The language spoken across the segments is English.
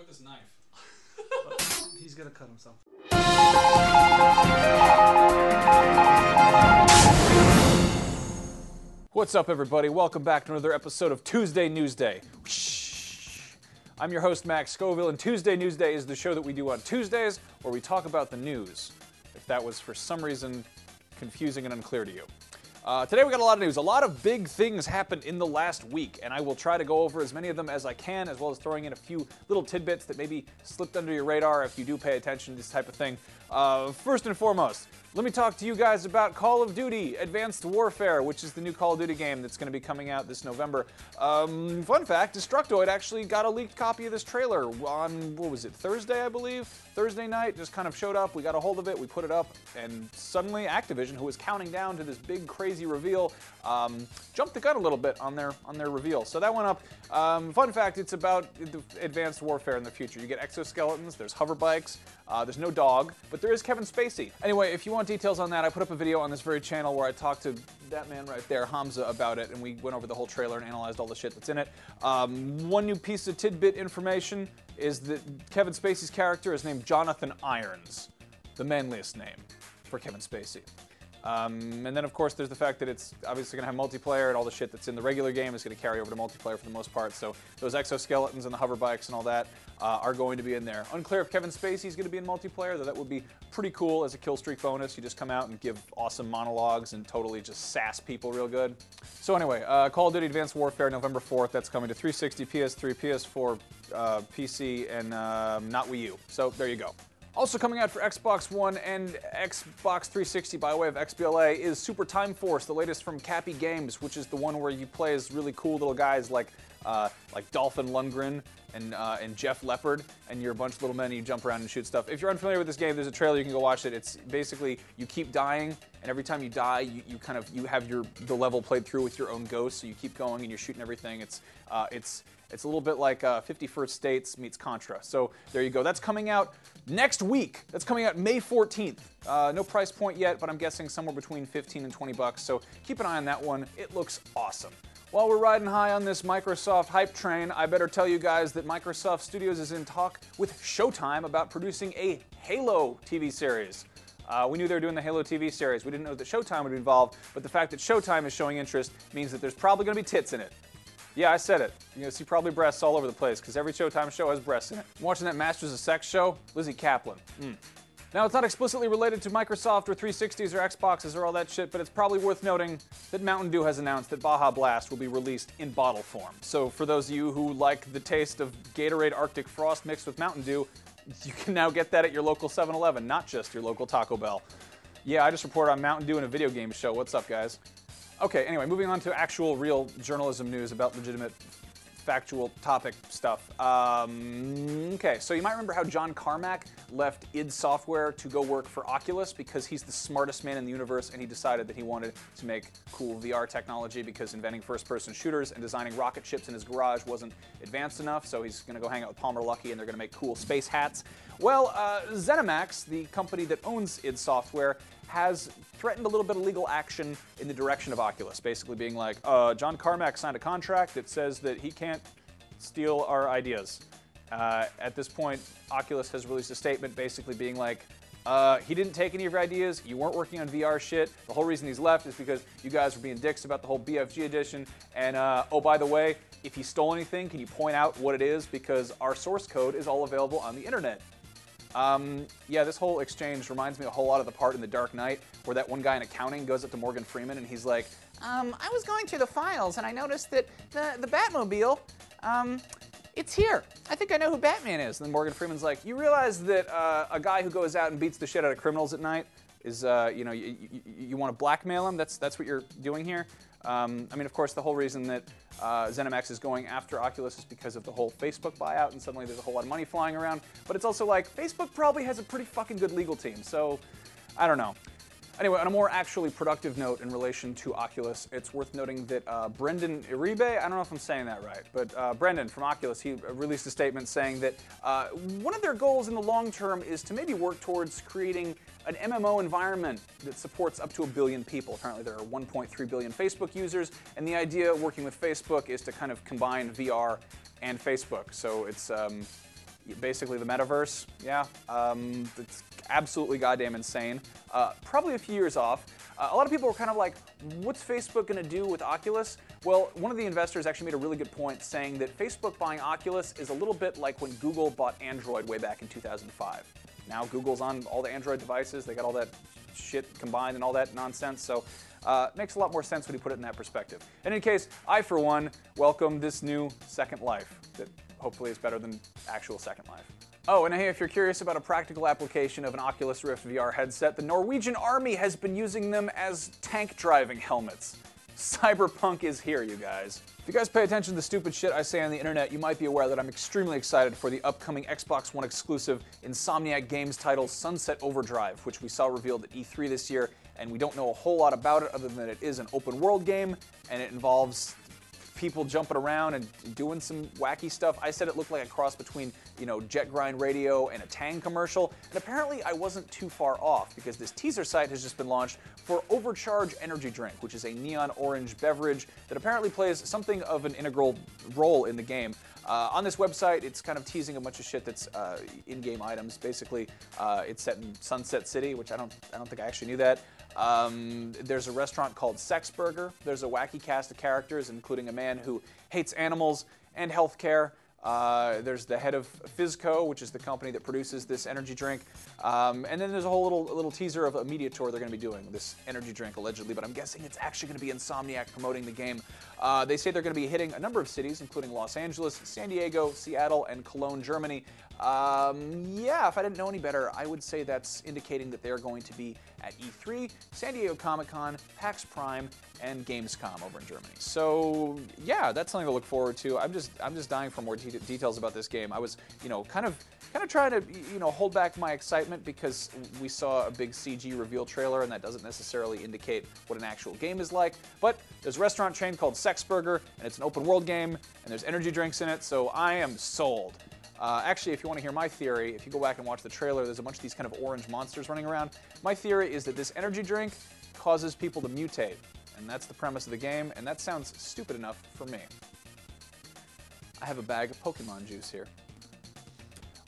with this knife? He's gonna cut himself. What's up, everybody? Welcome back to another episode of Tuesday Newsday. I'm your host, Max Scoville, and Tuesday Newsday is the show that we do on Tuesdays where we talk about the news, if that was for some reason confusing and unclear to you. Today we got a lot of news. A lot of big things happened in the last week, and I will try to go over as many of them as I can, as well as throwing in a few little tidbits that maybe slipped under your radar if you do pay attention to this type of thing. First and foremost, let me talk to you guys about Call of Duty Advanced Warfare, which is the new Call of Duty game that's going to be coming out this November. Fun fact, Destructoid actually got a leaked copy of this trailer on, what was it, Thursday, I believe? Thursday night, just kind of showed up, we got a hold of it, we put it up, and suddenly Activision, who was counting down to this big, crazy reveal, jumped the gun a little bit on their reveal. So that went up. Fun fact, it's about Advanced Warfare in the future. You get exoskeletons, there's hover bikes, there's no dog, but there is Kevin Spacey. Anyway, if you want details on that, I put up a video on this very channel where I talked to that man right there, Hamza, about it, and we went over the whole trailer and analyzed all the shit that's in it. One new piece of tidbit information is that Kevin Spacey's character is named Jonathan Irons, the manliest name for Kevin Spacey. And then, of course, there's the fact that it's obviously going to have multiplayer, and all the shit that's in the regular game is going to carry over to multiplayer for the most part. So those exoskeletons and the hover bikes and all that are going to be in there. Unclear if Kevin Spacey's going to be in multiplayer, though that would be pretty cool as a kill streak bonus. You just come out and give awesome monologues and totally just sass people real good. So anyway, Call of Duty Advanced Warfare, November 4th. That's coming to 360, PS3, PS4, PC, and not Wii U. So there you go. Also coming out for Xbox One and Xbox 360 by way of XBLA is Super Time Force, the latest from Cappy Games, which is the one where you play as really cool little guys like Dolphin Lundgren and Jeff Leopard, and you're a bunch of little men and you jump around and shoot stuff. If you're unfamiliar with this game, there's a trailer, you can go watch it. It's basically you keep dying, and every time you die, you have the level played through with your own ghost, so you keep going and you're shooting everything. It's a little bit like 50 First States meets Contra. So there you go. That's coming out next week. That's coming out May 14th. No price point yet, but I'm guessing somewhere between 15 and 20 bucks. So keep an eye on that one. It looks awesome. While we're riding high on this Microsoft hype train, I better tell you guys that Microsoft Studios is in talk with Showtime about producing a Halo TV series. We knew they were doing the Halo TV series. We didn't know that Showtime would be involved, but the fact that Showtime is showing interest means that there's probably going to be tits in it. Yeah, I said it. You're going to see probably breasts all over the place, because every Showtime show has breasts in it. I'm watching that Masters of Sex show, Lizzie Kaplan. Now, it's not explicitly related to Microsoft or 360s or Xboxes or all that shit, but it's probably worth noting that Mountain Dew has announced that Baja Blast will be released in bottle form. So for those of you who like the taste of Gatorade Arctic Frost mixed with Mountain Dew, you can now get that at your local 7-Eleven, not just your local Taco Bell. Yeah, I just reported on Mountain Dew in a video game show. What's up, guys? Okay, anyway, moving on to actual real journalism news about legitimate factual topic stuff. Okay, so you might remember how John Carmack left id Software to go work for Oculus because he's the smartest man in the universe, and he decided that he wanted to make cool VR technology because inventing first-person shooters and designing rocket ships in his garage wasn't advanced enough, so he's going to go hang out with Palmer Luckey and they're going to make cool space hats. Well, ZeniMax, the company that owns id Software, has threatened a little bit of legal action in the direction of Oculus, basically being like, John Carmack signed a contract that says that he can't steal our ideas. At this point, Oculus has released a statement basically being like, he didn't take any of your ideas, you weren't working on VR shit, the whole reason he's left is because you guys were being dicks about the whole BFG edition, and oh, by the way, if he stole anything, can you point out what it is, because our source code is all available on the internet. Yeah, this whole exchange reminds me a whole lot of the part in The Dark Knight where that one guy in accounting goes up to Morgan Freeman and he's like, I was going through the files and I noticed that the Batmobile, it's here. I think I know who Batman is. And then Morgan Freeman's like, you realize that a guy who goes out and beats the shit out of criminals at night is, you want to blackmail him? That's what you're doing here? I mean, of course, the whole reason that ZeniMax is going after Oculus is because of the whole Facebook buyout, and suddenly there's a whole lot of money flying around. But it's also like, Facebook probably has a pretty fucking good legal team, so I don't know. Anyway, on a more actually productive note in relation to Oculus, it's worth noting that Brendan Iribe, I don't know if I'm saying that right, but Brendan from Oculus, he released a statement saying that one of their goals in the long term is to maybe work towards creating an MMO environment that supports up to 1 billion people. Apparently there are 1.3 billion Facebook users, and the idea working with Facebook is to kind of combine VR and Facebook. So it's basically the metaverse. Yeah, it's absolutely goddamn insane. Probably a few years off. A lot of people were kind of like, what's Facebook going to do with Oculus? Well, one of the investors actually made a really good point saying that Facebook buying Oculus is a little bit like when Google bought Android way back in 2005. Now Google's on all the Android devices. They got all that shit combined and all that nonsense. So it makes a lot more sense when you put it in that perspective. In any case, I, for one, welcome this new Second Life that hopefully is better than actual Second Life. Oh, and hey, if you're curious about a practical application of an Oculus Rift VR headset, the Norwegian Army has been using them as tank driving helmets. Cyberpunk is here, you guys. If you guys pay attention to the stupid shit I say on the internet, you might be aware that I'm extremely excited for the upcoming Xbox One exclusive Insomniac Games title Sunset Overdrive, which we saw revealed at E3 this year, and we don't know a whole lot about it other than it is an open world game, and it involves people jumping around and doing some wacky stuff. I said it looked like a cross between, Jet Grind Radio and a Tang commercial, and apparently I wasn't too far off because this teaser site has just been launched for Overcharge Energy Drink, which is a neon orange beverage that apparently plays something of an integral role in the game. On this website, it's kind of teasing a bunch of shit that's in-game items. Basically, it's set in Sunset City, which I don't think I actually knew that. There's a restaurant called Sex Burger. There's a wacky cast of characters, including a man who hates animals and healthcare. There's the head of Fizco, which is the company that produces this energy drink. And then there's a whole little teaser of a media tour they're going to be doing, this energy drink allegedly, but I'm guessing it's actually going to be Insomniac promoting the game. They say they're going to be hitting a number of cities, including Los Angeles, San Diego, Seattle, and Cologne, Germany. Yeah, if I didn't know any better, I would say that's indicating that they're going to be at E3, San Diego Comic-Con, PAX Prime, and Gamescom over in Germany. So yeah, that's something to look forward to. I'm just dying for more details about this game. I was, kind of trying to, hold back my excitement because we saw a big CG reveal trailer, and that doesn't necessarily indicate what an actual game is like. But there's a restaurant chain called Sex Burger, and it's an open world game, and there's energy drinks in it, so I am sold. Actually, if you want to hear my theory, if you go back and watch the trailer, there's a bunch of these kind of orange monsters running around. My theory is that this energy drink causes people to mutate, and that's the premise of the game, and that sounds stupid enough for me. I have a bag of Pokemon juice here.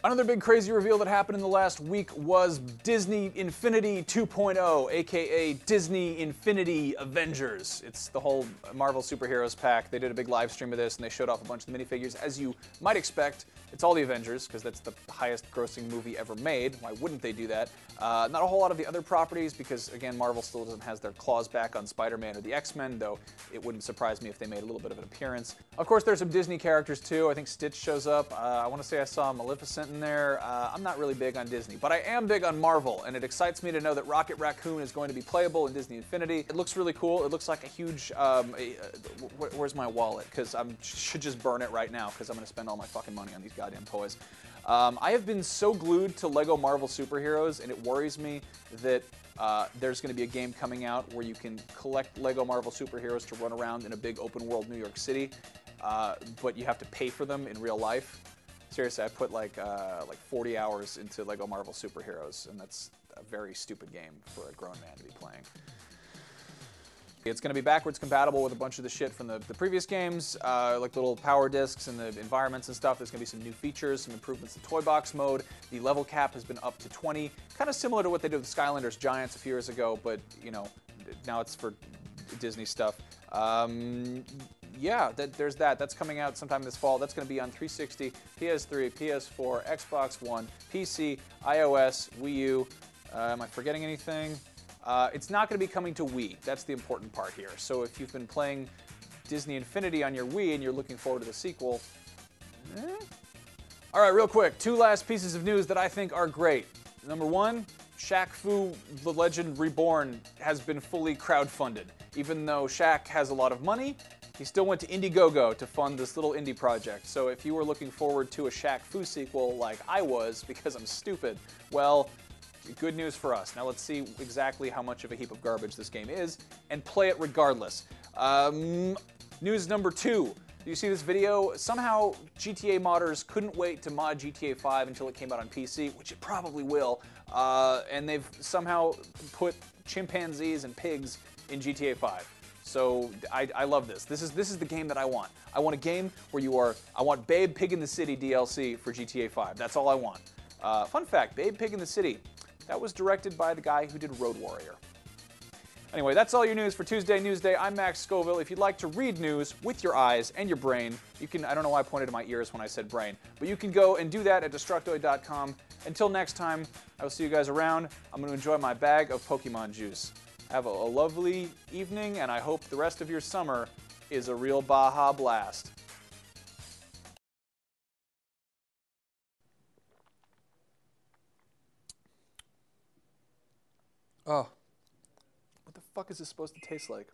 Another big crazy reveal that happened in the last week was Disney Infinity 2.0, aka Disney Infinity Avengers. It's the whole Marvel Superheroes pack. They did a big live stream of this, and they showed off a bunch of the minifigures. As you might expect, it's all the Avengers, because that's the highest grossing movie ever made. Why wouldn't they do that? Not a whole lot of the other properties, because again, Marvel still doesn't have their claws back on Spider-Man or the X-Men, though it wouldn't surprise me if they made a little bit of an appearance. Of course, there's some Disney characters too. I think Stitch shows up. I want to say I saw Maleficent in there. I'm not really big on Disney, but I am big on Marvel, and it excites me to know that Rocket Raccoon is going to be playable in Disney Infinity. It looks really cool. It looks like a huge, where's my wallet? Because I should just burn it right now, because I'm going to spend all my fucking money on these goddamn toys. I have been so glued to Lego Marvel Superheroes, and it worries me that there's going to be a game coming out where you can collect Lego Marvel Superheroes to run around in a big open world New York City, but you have to pay for them in real life. Seriously, I put like 40 hours into Lego Marvel Superheroes, and that's a very stupid game for a grown man to be playing. It's going to be backwards compatible with a bunch of the shit from the previous games, like little power discs and the environments and stuff. There's going to be some new features, some improvements to Toy Box mode. The level cap has been up to 20, kind of similar to what they did with Skylanders Giants a few years ago, but now it's for Disney stuff. Yeah, there's that. That's coming out sometime this fall. That's going to be on 360, PS3, PS4, Xbox One, PC, iOS, Wii U. Am I forgetting anything? It's not going to be coming to Wii. That's the important part here. So if you've been playing Disney Infinity on your Wii and you're looking forward to the sequel, All right, real quick, two last pieces of news that I think are great. Number one, SHAQ, The Legend Reborn has been fully crowdfunded. Even though SHAQ has a lot of money, he still went to Indiegogo to fund this little indie project. So if you were looking forward to a SHAQ sequel like I was, because I'm stupid, well, good news for us. Now let's see exactly how much of a heap of garbage this game is, and play it regardless. News number two. Do you see this video? Somehow GTA modders couldn't wait to mod GTA 5 until it came out on PC, which it probably will, and they've somehow put chimpanzees and pigs in GTA 5. So I love this. This is the game that I want. I want a game where you are. I want Babe Pig in the City DLC for GTA 5. That's all I want. Fun fact: Babe Pig in the City, that was directed by the guy who did Road Warrior. Anyway, that's all your news for Tuesday Newsday. I'm Max Scoville. If you'd like to read news with your eyes and your brain, you can. I don't know why I pointed to my ears when I said brain, but you can go and do that at Destructoid.com. Until next time, I will see you guys around. I'm going to enjoy my bag of Pokemon juice. Have a lovely evening, and I hope the rest of your summer is a real Baja Blast. Oh. What the fuck is this supposed to taste like?